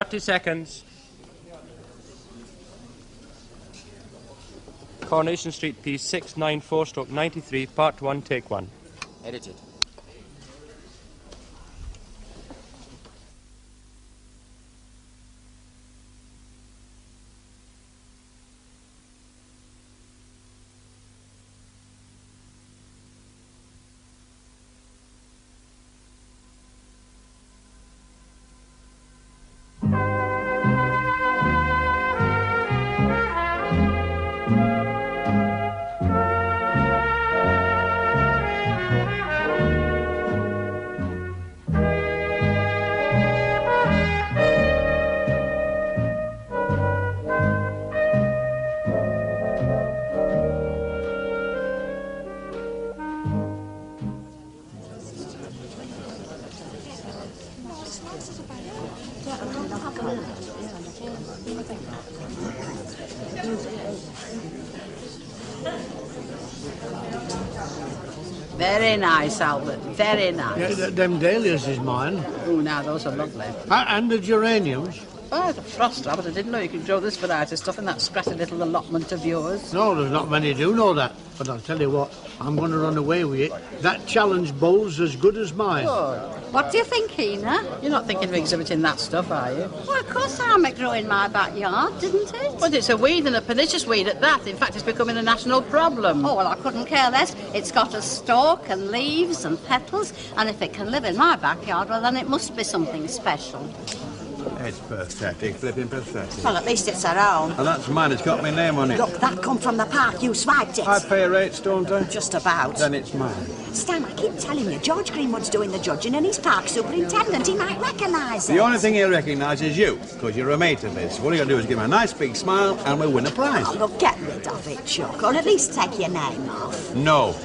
30 seconds. Coronation Street, piece 694/93, part 1, take 1. Edited. Very nice, Albert. Very nice. Yeah, them dahlias is mine. Oh, now those are lovely. And the geraniums. Oh, the frost, Albert. I didn't know you could grow this variety of stuff in that scratty little allotment of yours. No, there's not many do know that. But I'll tell you what, I'm going to run away with it. That challenge bowl's as good as mine. Oh. What do you think, Ina? You're not thinking of exhibiting that stuff, are you? Well, of course I'm a grow in my backyard, didn't it? But it's a weed, and a pernicious weed at that. In fact, it's becoming a national problem. Oh, well, I couldn't care less. It's got a stalk and leaves and petals, and if it can live in my backyard, well, then it must be something special. It's pathetic, flipping pathetic. Well, at least it's our own. And that's mine, it's got my name on it. Look, that come from the park, you swiped it. I pay rates, don't I? Just about. Then it's mine. Stan, I keep telling you, George Greenwood's doing the judging and he's park superintendent. He might recognise it. The only thing he'll recognise is you, because you're a mate of his. All you got to do is give him a nice big smile and we'll win a prize. Oh, look, get rid of it, Chuck, or at least take your name off. No.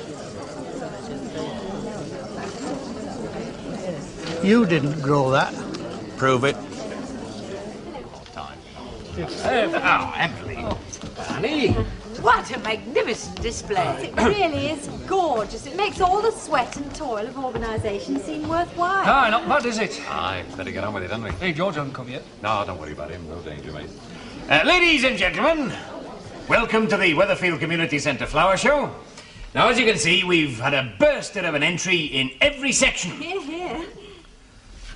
You didn't grow that. Prove it. Oh, Emily. Annie. What a magnificent display. It really is gorgeous. It makes all the sweat and toil of organisation seem worthwhile. Ah, not bad, is it? Aye, better get on with it, haven't we? Hey, George hasn't come yet. No, don't worry about him. No danger, mate. Ladies and gentlemen, welcome to the Weatherfield Community Centre Flower Show. Now, as you can see, we've had a burster of an entry in every section. Here, here.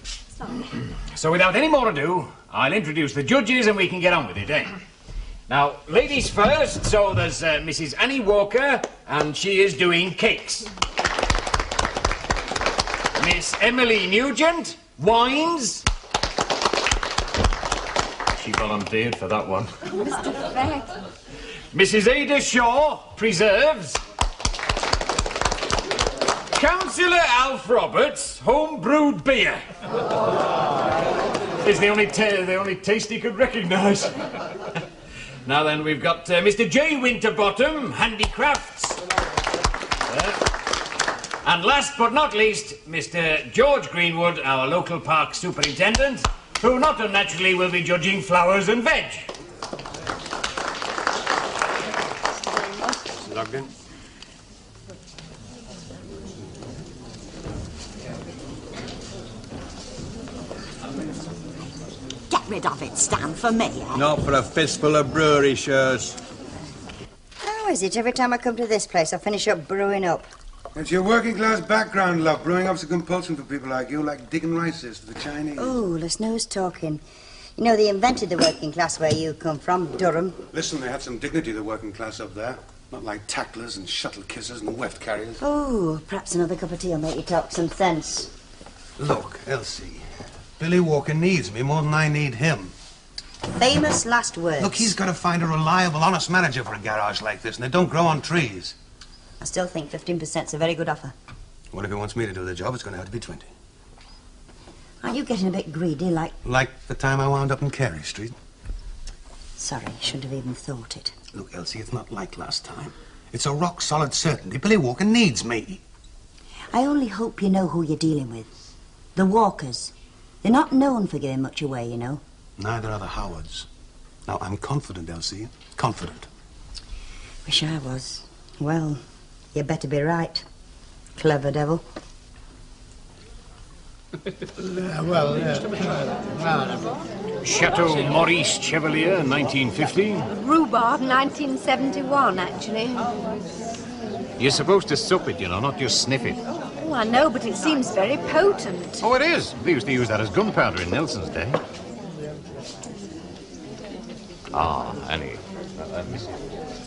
Sorry. So without any more ado, I'll introduce the judges and we can get on with it, eh? Now, ladies first, so there's Mrs. Annie Walker, and she is doing cakes. Miss Emily Nugent, wines. She volunteered for that one. Mr. Fred. Mrs. Ada Shaw, preserves. Councillor Alf Roberts, home-brewed beer. It's the only taste he could recognise. Now then, we've got Mr. J. Winterbottom, handicrafts. And last but not least, Mr. George Greenwood, our local park superintendent, who not unnaturally will be judging flowers and veg. Logged in. Get rid of it, Stan, for me, eh? Not for a fistful of brewery shares. How is it every time I come to this place I finish up brewing up? It's your working class background, love. Brewing up's a compulsion for people like you, like digging rice is to the Chinese. Oh, listen who's talking. You know, they invented the working class where you come from, Durham. Listen, they had some dignity, the working class up there. Not like tacklers and shuttle kissers and weft carriers. Oh, perhaps another cup of tea will make you talk some sense. Look, Elsie, Billy Walker needs me more than I need him. Famous last words. Look, he's got to find a reliable, honest manager for a garage like this, and they don't grow on trees. I still think 15%'s a very good offer. Well, if he wants me to do the job, it's going to have to be 20. Aren't you getting a bit greedy, like... Like the time I wound up in Carey Street. Sorry, shouldn't have even thought it. Look, Elsie, it's not like last time. It's a rock-solid certainty. Billy Walker needs me. I only hope you know who you're dealing with. The Walkers. They're not known for giving much away, you know. Neither are the Howards. Now, I'm confident, Elsie. Confident. Wish I was. Well, you better be right. Clever devil. Chateau Maurice Chevalier, 1950. Rhubarb, 1971, actually. You're supposed to sup it, you know, not just sniff it. Oh, I know, but it seems very potent. Oh, it is. They used to use that as gunpowder in Nelson's day. Ah, Annie. Let me see.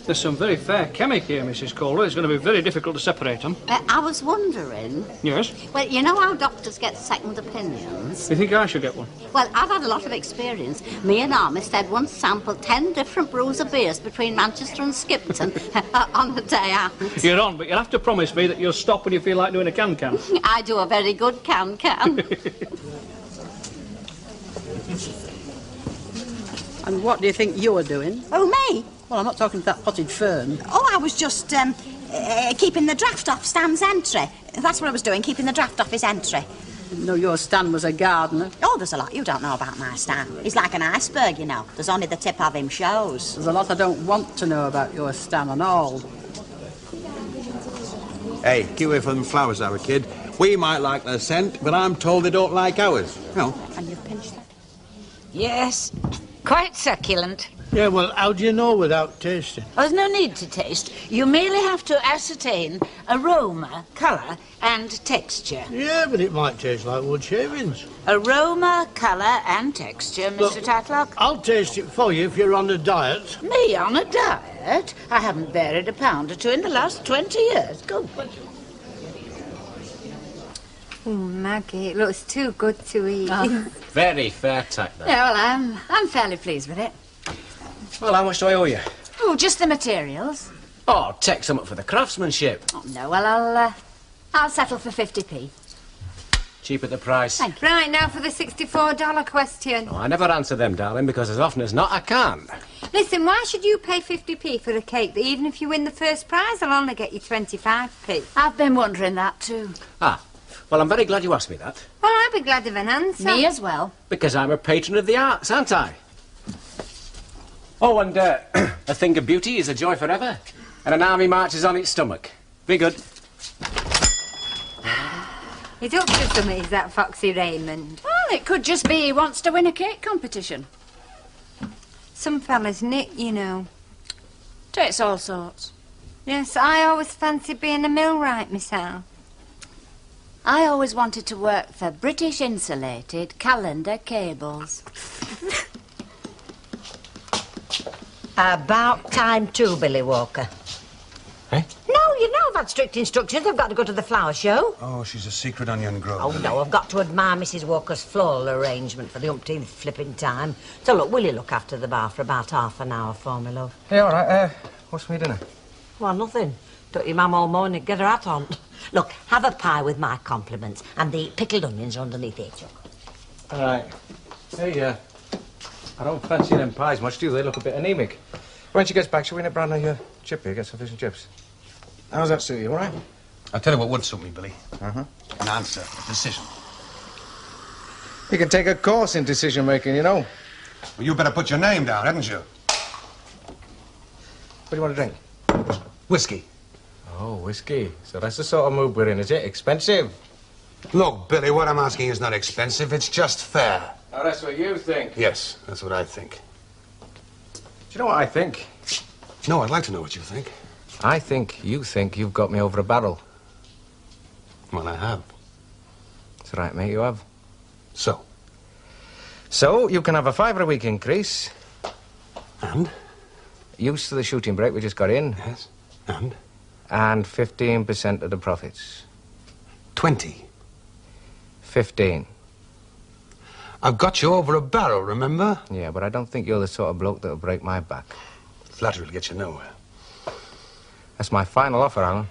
There's some very fair chemic here, Mrs. Calder. It's going to be very difficult to separate them. I was wondering... Yes? Well, you know how doctors get second opinions? You think I should get one? Well, I've had a lot of experience. Me and Armistead once sampled 10 different brews of beers between Manchester and Skipton on a day out. You're on, but you'll have to promise me that you'll stop when you feel like doing a can-can. I do a very good can-can. And what do you think you were doing? Oh, me? Well, I'm not talking to that potted fern. Oh, I was just keeping the draft off Stan's entry. That's what I was doing, keeping the draft off his entry. Didn't know your Stan was a gardener. Oh, there's a lot you don't know about my Stan. He's like an iceberg, you know. There's only the tip of him shows. There's a lot I don't want to know about your Stan and all. Hey, keep away from them flowers, our kid. We might like their scent, but I'm told they don't like ours. No. And you've pinched that? Yes, quite succulent. Yeah, well, how do you know without tasting? Oh, there's no need to taste. You merely have to ascertain aroma, colour and texture. Yeah, but it might taste like wood shavings. Aroma, colour and texture, Mr. Tatlock. I'll taste it for you if you're on a diet. Me on a diet? I haven't varied a pound or two in the last 20 years. Go. Oh, Maggie, it looks too good to eat. Very fair tack, that. Yeah, well, I'm fairly pleased with it. Well, how much do I owe you? Oh, just the materials. Oh, take some up for the craftsmanship. Oh, no, well, I'll settle for 50p. Cheap at the price. Thank you. Right, now for the $64 question. Oh, I never answer them, darling, because as often as not, I can't. Listen, why should you pay 50p for a cake that even if you win the first prize, I'll only get you 25p? I've been wondering that too. Ah, well, I'm very glad you asked me that. Well, I'd be glad of an answer. Me as well. Because I'm a patron of the arts, aren't I? Oh, and a thing of beauty is a joy forever, and an army marches on its stomach. Be good. He's up to something, is that Foxy Raymond? Well, it could just be he wants to win a cake competition. Some fellas knit, you know. Takes all sorts. Yes, I always fancied being a millwright myself. I always wanted to work for British Insulated Calendar Cables. About time too, Billy Walker. Eh? No, you know I've had strict instructions. I've got to go to the flower show. Oh, she's a secret onion grower. Oh, no, I've got to admire Mrs. Walker's floral arrangement for the umpteenth flipping time. So, look, will you look after the bar for about half an hour for me, love? Hey, all right, what's my dinner? Well, nothing. Took your mum all morning to get her hat on. Look, have a pie with my compliments, and the pickled onions are underneath it. All right. Hey, I don't fancy them pies much, do they? Look a bit anemic. When she gets back, shall we nip round to chip here, get some fish and chips? How's that suit you, all right? I'll tell you what would suit me, Billy. Uh-huh. An answer, a decision. You can take a course in decision-making, you know. Well, you better put your name down, haven't you? What do you want to drink? Whiskey. Oh, whiskey. So that's the sort of mood we're in, is it? Expensive? Look, Billy, what I'm asking is not expensive, it's just fair. Oh, that's what you think. Yes, that's what I think. Do you know what I think? No, I'd like to know what you think. I think you've got me over a barrel. Well, I have. That's right, mate, you have. So? So, you can have a £5 a week increase. And? Used to the shooting break we just got in. Yes. And? And 15% of the profits. 20. 15. I've got you over a barrel, remember? Yeah, but I don't think you're the sort of bloke that'll break my back. Flattery will get you nowhere. That's my final offer, Alan.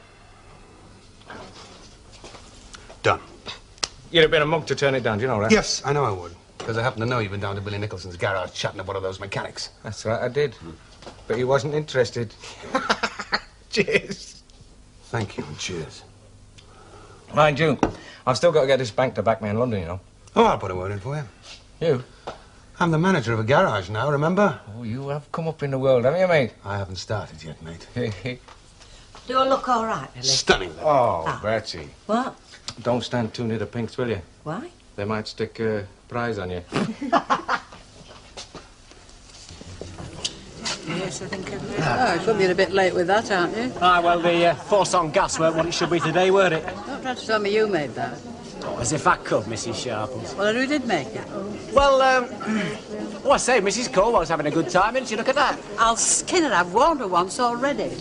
Done. You'd have been a monk to turn it down, do you know that? Yes, I know I would. Because I happen to know you've been down to Billy Nicholson's garage chatting to one of those mechanics. That's right, I did. But he wasn't interested. Cheers. Thank you, and cheers. Mind you, I've still got to get this bank to back me in London, you know. Oh, I'll put a word in for you. You? I'm the manager of a garage now, remember? Oh, you have come up in the world, haven't you, mate? I haven't started yet, mate. Do I look all right, Billy? Stunning. Oh, Bertie. What? Don't stand too near the pinks, will you? Why? They might stick a prize on you. Yes, I think I've Oh, you're being a bit late with that, aren't you? Ah, well, the force on gas weren't what it should be today, were it? Don't try to tell me you made that. Oh, as if I could, Mrs. Sharples. Well, who did make it? Well, oh, I say, Mrs. Cole was having a good time, didn't you? Look at that. I'll skin her. I've warned her once already.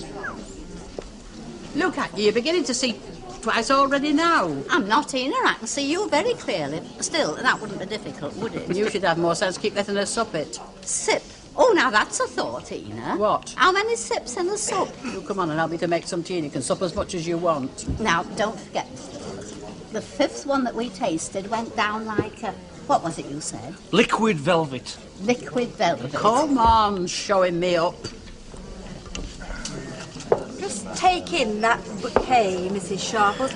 Look at you. You're beginning to see twice already now. I'm not Ina. I can see you very clearly. Still, that wouldn't be difficult, would it? You should have more sense. Keep letting her sup it. Sip? Oh, now that's a thought, Ina. What? How many sips in a sup? You come on and help me to make some tea and you can sup as much as you want. Now, don't forget, the fifth one that we tasted went down like a... What was it you said? Liquid velvet. Liquid velvet. Come on, showing me up. Just take in that bouquet, Mrs. Sharples.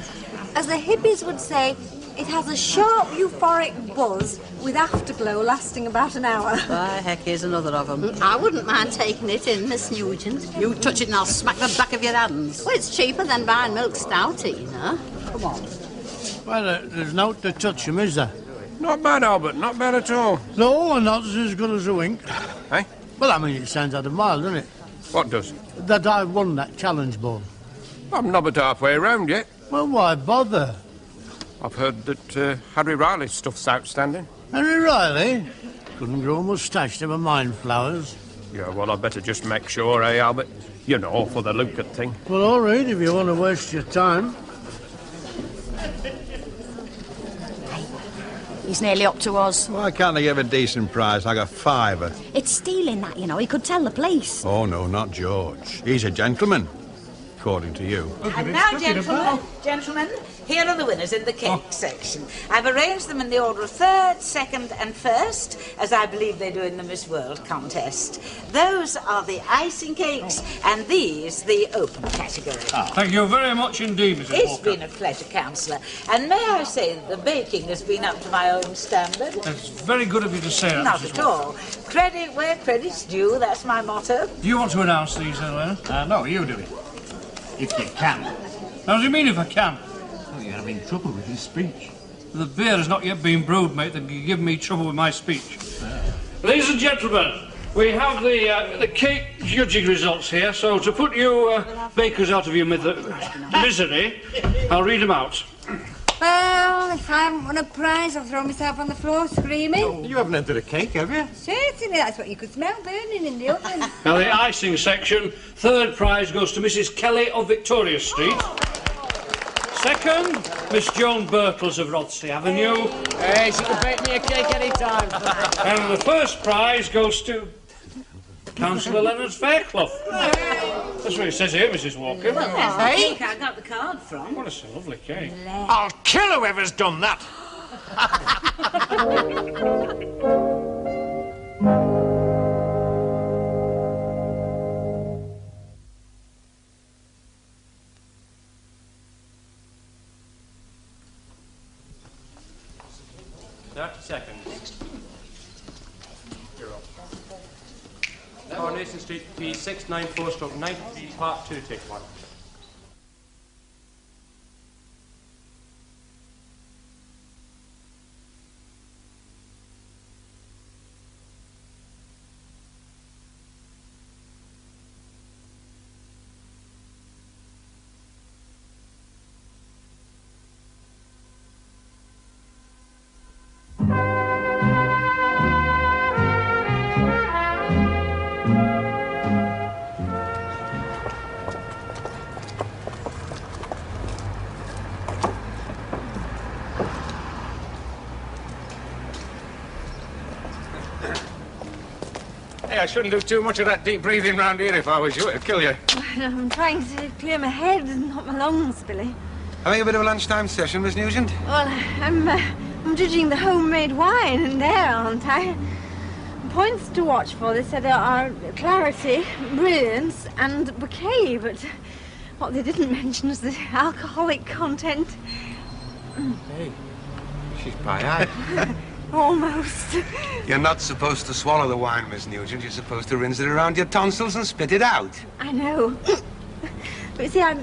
As the hippies would say, it has a sharp euphoric buzz with afterglow lasting about an hour. By heck, here's another of them. I wouldn't mind taking it in, Miss Nugent. You touch it and I'll smack the back of your hands. Well, it's cheaper than buying milk stout, Ina. Come on. Well, there's no to touch him, is there? Not bad, Albert. Not bad at all. No, and not as good as a wink. Eh? Well, I mean, it sounds out of mile, doesn't it? What does? That I won that challenge ball. I'm not but halfway around yet. Well, why bother? I've heard that Harry Riley's stuff's outstanding. Henry Riley? Couldn't grow a moustache, never mind flowers. Yeah, well, I'd better just make sure, eh, Albert? You know, for the look at thing. Well, all right, if you want to waste your time. He's nearly up to us. Why can't they give a decent price, like a fiver? It's stealing that, you know. He could tell the police. Oh, no, not George. He's a gentleman, according to you. And now, gentlemen, here are the winners in the cake section. I've arranged them in the order of third, second and first, as I believe they do in the Miss World contest. Those are the icing cakes, and these the open category. Thank you very much indeed, Mrs. It's Walker. been a pleasure, Councillor. And may I say that the baking has been up to my own standard? It's very good of you to say that, Not Mrs. at all. Credit where credit's due, that's my motto. Do you want to announce these, Helena? No, you do it. If you can. How do you mean if I can? Oh, you're having trouble with his speech. The beer has not yet been brewed, mate, that can give me trouble with my speech. Ladies and gentlemen, we have the cake judging results here, so to put you bakers out of your misery, I'll read them out. Well, if I haven't won a prize, I'll throw myself on the floor screaming. You haven't entered a cake, have you? Certainly, that's what you could smell burning in the oven. Now, the icing section, third prize goes to Mrs. Kelly of Victoria Street. Second, Miss Joan Birtles of Rothsey Avenue. Hey, she can bake me a cake any time. And the first prize goes to Councillor Leonard Fairclough. That's what it says here, Mrs. Walker. Well, that's the cake I got the card from. What a lovely cake. I'll kill whoever's done that. Seconds. Coronation Street, P694/93, Part 2, take one. Hey, I shouldn't do too much of that deep breathing round here if I was you. It'd kill you. I'm trying to clear my head and not my lungs, Billy. Having a bit of a lunchtime session, Miss Nugent? Well, I'm judging the homemade wine in there, aren't I? Points to watch for, they said, are clarity, brilliance, and bouquet, but what they didn't mention is the alcoholic content. Hey, she's pie-eyed. Almost. You're not supposed to swallow the wine, Miss Nugent. You're supposed to rinse it around your tonsils and spit it out. I know. But see, I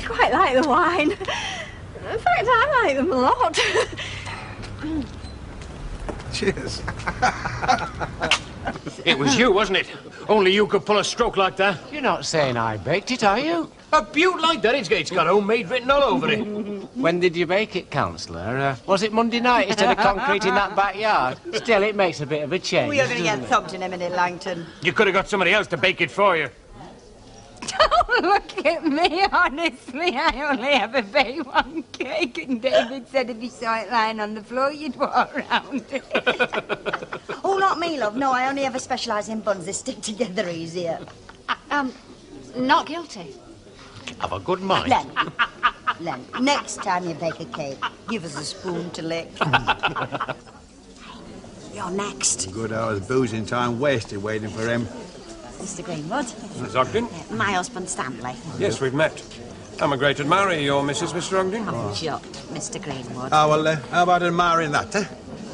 quite like the wine. In fact, I like them a lot. Cheers. It was you, wasn't it? Only you could pull a stroke like that. You're not saying I baked it, are you? A beaut like that, it's got homemade written all over it. When did you bake it, Councillor? Was it Monday night instead of concrete in that backyard? Still, it makes a bit of a change. We are going to doesn't get it? thumped in a minute, Langton. You could have got somebody else to bake it for you. Don't look at me, honestly. I only ever baked one cake, and David said if he saw it lying on the floor, you'd walk around it. Oh, not me, love. No, I only ever specialise in buns. They stick together easier. Not guilty. Have a good mind. Len, next time you bake a cake, give us a spoon to lick. You're next. Good hour's boozing time wasted waiting for him. Mr. Greenwood. Mrs. Ogden? My husband, Stanley. Yes, we've met. I'm a great admirer of your Mrs. Mr. Ogden. Oh, Jock, Mr. Greenwood. Oh, well, how about admiring that, eh?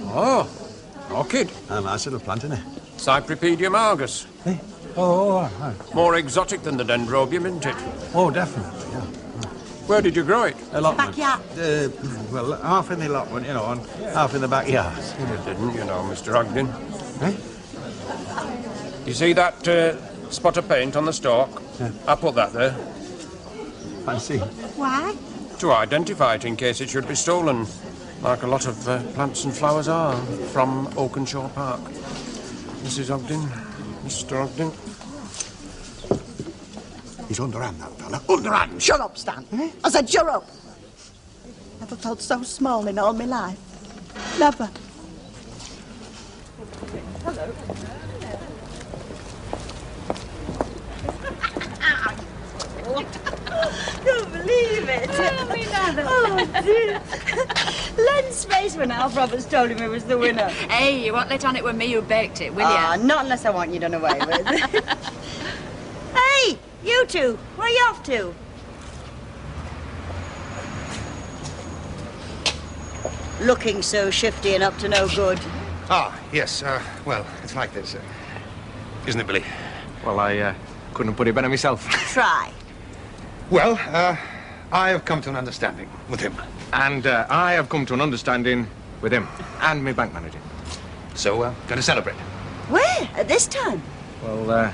Oh, orchid. A nice little plant, isn't it? Cypripedium argus. Eh? Oh, right. More exotic than the dendrobium, isn't it? Oh, definitely, yeah. Where did you grow it? Allotment. Backyard. Well, half in the allotment, you know, and half in the backyard. You didn't, you know, Mr. Ogden. Eh? You see that spot of paint on the stalk? Yeah. I put that there. Fancy. Why? To identify it in case it should be stolen, like a lot of plants and flowers are from Oakenshaw Park. Mrs. Ogden, Mr. Ogden. He's underhand, that fella. Underhand. Shut up, Stan. I said shut up. Never felt so small in all my life. Never. Hello. Can't believe it. Oh, dear. Len's face when Alf Roberts told him he was the winner. Hey, you won't let on it was me who baked it, will Ah, you? not unless I want you done away with. Hey, you two, where are you off to? Looking so shifty and up to no good. Ah, yes. Well, it's like this. Isn't it, Billy? Well, I couldn't put it better myself. Try. Well, I have come to an understanding with him. And I have come to an understanding with him and my bank manager. So, going to celebrate. Where? At this time? Well,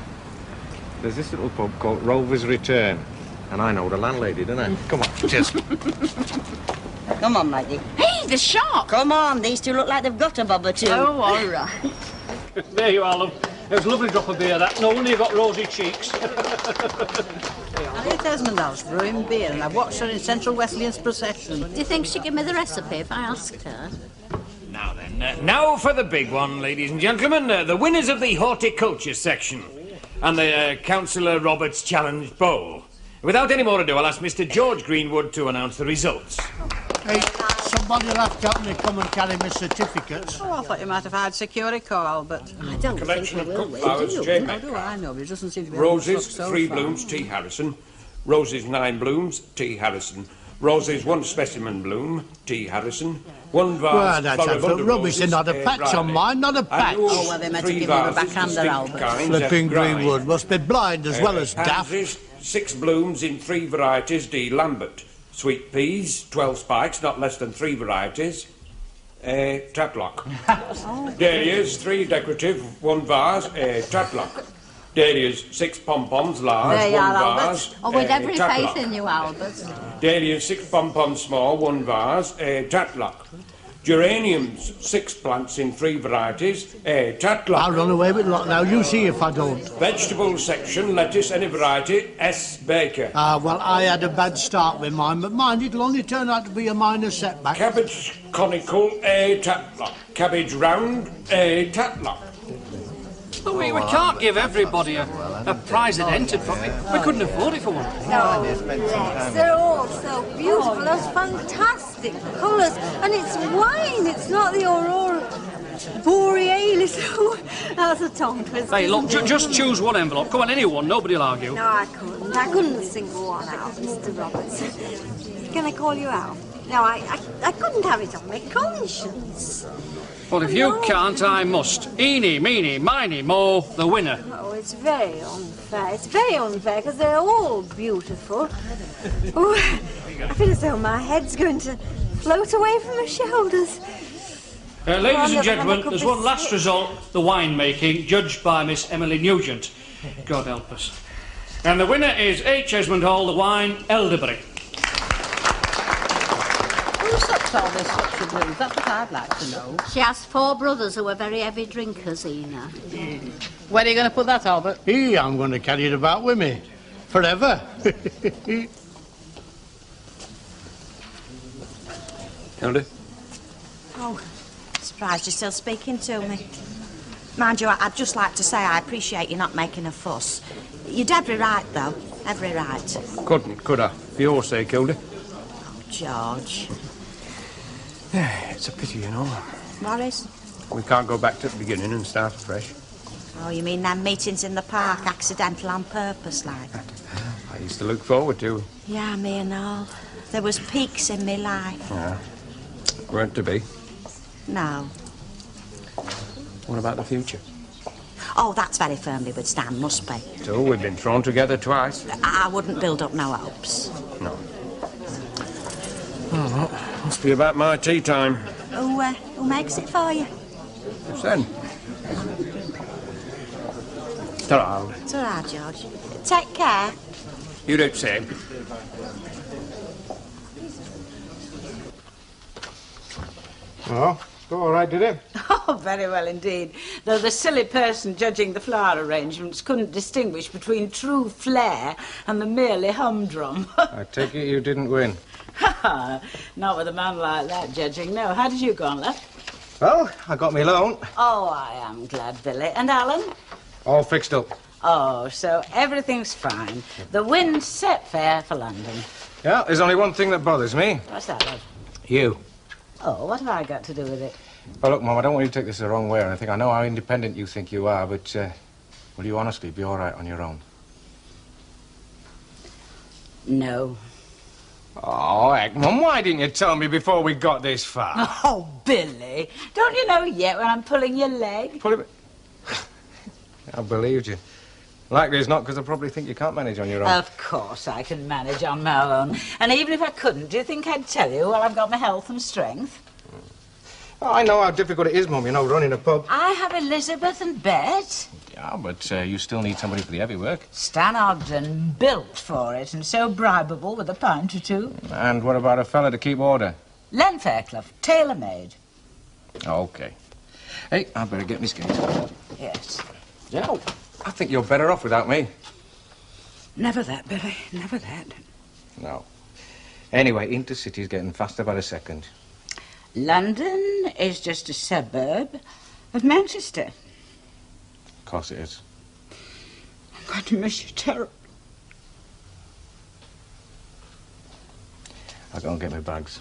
there's this little pub called Rover's Return. And I know the landlady, don't I? Come on, cheers. Come on, Maggie. Hey, the shop! Come on, these two look like they've got a bob or two. Oh, all right. There you are, love. It was a lovely drop of beer, that. No wonder you got rosy cheeks. Harriet Esmond House brewing beer, and I've watched her in Central Wesleyan's procession. Do you think she'd give me the recipe if I asked her? Now then, now for the big one, ladies and gentlemen. The winners of the horticulture section and the Councillor Roberts Challenge Bowl. Without any more ado, I'll ask Mr. George Greenwood to announce the results. Hey, somebody will have to help me come and carry my certificates. Oh, I thought you might have had security call, but... I don't Collection think of we will, cooked do flowers, you? J. How do I know? But it doesn't seem to be able to Roses, look so 3 far. blooms, T. Harrison. Roses, 9 blooms, T. Harrison. Roses, 1 specimen bloom, T. Harrison. 1 vase, Well, that's floribunda absolute rubbish. roses, They're not a patch on Bradley. mine, not a patch. Annuals, Oh, well, they meant to 3 give him a vases, backhander, distinct Albert. kinds, Flipping F. Gray. Greenwood must be blind as well as daft. Pansies, 6 blooms in 3 varieties, D. Lambert. Sweet peas, 12 spikes, not less than 3 varieties, Tatlock. Dahlias, 3 decorative, 1 vase, Tatlock. Dahlias, 6 pom-poms, large, There you 1 are, Albert. vase, Oh, with every Tatlock. faith in you, Albert. Dahlias, 6 pom-poms, small, 1 vase, Tatlock. Geraniums, 6 plants in 3 varieties, Tatlock. I'll run away with a lot now. You see if I don't. Vegetable section, lettuce, any variety, S. Baker. Well, I had a bad start with mine, but mind, it'll only turn out to be a minor setback. Cabbage conical, Tatlock. Cabbage round, Tatlock. Oh, we can't give everybody a prize that entered for it. We couldn't afford it for one. Oh, yes, they're all so beautiful. Those fantastic colours. And it's wine, it's not the Aurora Borealis. That's a tongue twister. Hey, look, just choose one envelope. Come on, anyone. Nobody'll argue. No, I couldn't. I couldn't single one out, Mr. Roberts. Can I call you out? No, I couldn't have it on my conscience. Well, if you can't, I must. Eeny, meeny, miny, mo, the winner. Oh, it's very unfair. It's very unfair because they're all beautiful. Oh, I feel as though my head's going to float away from my shoulders. Ladies and gentlemen, there's one last result, the winemaking, judged by Miss Emily Nugent. God help us. And the winner is H. Esmond Hall, the wine, Elderberry. Who sucks all this such a blues? That's what I'd like to know. She has 4 brothers who are very heavy drinkers, Ena. Where are you going to put that, Albert? I'm going to carry it about with me. Forever. Hilda? Oh, surprised you're still speaking to me. Mind you, I'd just like to say I appreciate you not making a fuss. You'd every right, though. Every right. Couldn't, could I? For your sake, Hilda. Oh, George. Yeah, it's a pity, you know. Morris? We can't go back to the beginning and start afresh. Oh, you mean them meetings in the park, accidental on purpose, like? I used to look forward to. Yeah, me and all. There was peaks in me life. Yeah. Weren't to be. No. What about the future? Oh, that's very firmly with Stan, must be. So, we've been thrown together twice. I wouldn't build up no hopes. No. Oh, well, must be about my tea time. Who makes it for you? What's then? Ta-ra. It's all right, George. Take care. You do the same. Oh, go all right, did it? Oh, very well indeed. Though the silly person judging the flower arrangements couldn't distinguish between true flair and the merely humdrum. I take it you didn't win. Not with a man like that judging, no. How did you go on, love? Well, I got me loan. Oh, I am glad, Billy. And Alan? All fixed up. Oh, so everything's fine. The wind's set fair for London. Yeah, there's only one thing that bothers me. What's that, love? You. Oh, what have I got to do with it? Well, look, Mum, I don't want you to take this the wrong way or anything. I know how independent you think you are, but will you honestly be all right on your own? No. Oh, heck, Mum, why didn't you tell me before we got this far? Oh, Billy, don't you know yet when I'm pulling your leg? Pull it... I believed you. Likely as not, because I probably think you can't manage on your own. Of course I can manage on my own. And even if I couldn't, do you think I'd tell you while I've got my health and strength? Oh, I know how difficult it is, Mum, you know, running a pub. I have Elizabeth and Bet. Yeah, but you still need somebody for the heavy work. Stan Ogden, built for it, and so bribable with a pint or two. And what about a fella to keep order? Len Fairclough, tailor-made. OK. Hey, I better get me skates. Yes. Yeah, I think you're better off without me. Never that, Billy, never that. No. Anyway, intercity's getting faster by the second. London is just a suburb of Manchester. Of course it is. I'm going to miss you terribly. I'll go and get my bags.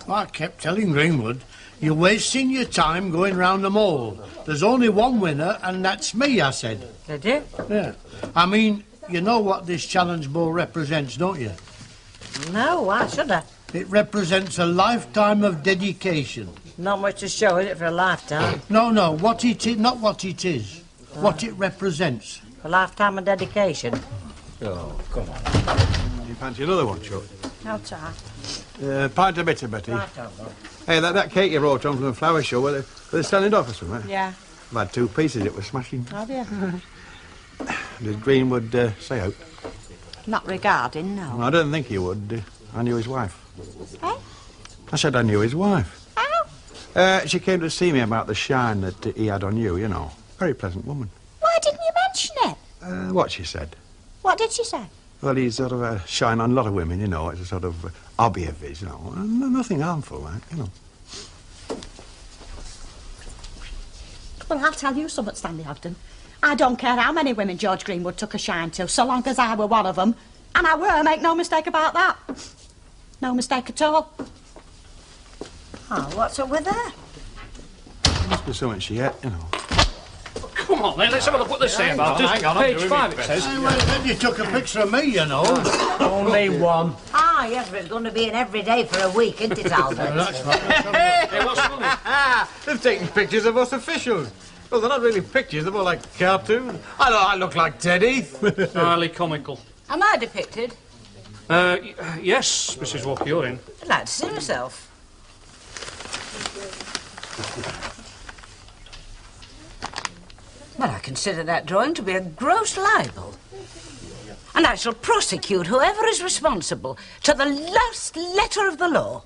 Well, I kept telling Greenwood, you're wasting your time going round the mall. There's only one winner, and that's me, I said. Did you? Yeah. I mean, you know what this challenge bowl represents, don't you? No, why should I? It represents a lifetime of dedication. Not much to show, is it, for a lifetime? No, what it is, not what it is. What it represents. A lifetime of dedication. Oh, come on. You fancy another one, Chuck? No time. Pint of bitter, Betty. Right over. Hey, that cake you brought on from the flower show, were they selling it off or something? Yeah. I've had 2 pieces, it was smashing. Have you? Did Greenwood say out? Not regarding, no. Well, I don't think he would. I knew his wife. Eh? I said I knew his wife. How? She came to see me about the shine that he had on you, you know. Very pleasant woman. Why didn't you mention it? What she said? What did she say? Well, he's sort of a shine on a lot of women, you know. It's a sort of hobby of his, you know. Nothing harmful, like, you know. Well, I'll tell you something, Stanley Ogden. I don't care how many women George Greenwood took a shine to, so long as I were one of them. And I were, make no mistake about that. No mistake at all. Oh, what's up with her? Must be something she ate, you know. Come on, then, let's have a look what they say about it. Hang on, Page 5, it says. Hey, well, then you took a picture of me, you know. Only one. Ah, yes, but it's going to be an every day for a week, isn't it, Albert? That's right. Hey, what's funny? They've taken pictures of us officials. Well, they're not really pictures, they're more like cartoons. I look like Teddy. Highly comical. Am I depicted? Yes, Mrs. Walker, you're in. I'd like to see myself. Well, I consider that drawing to be a gross libel. And I shall prosecute whoever is responsible to the last letter of the law.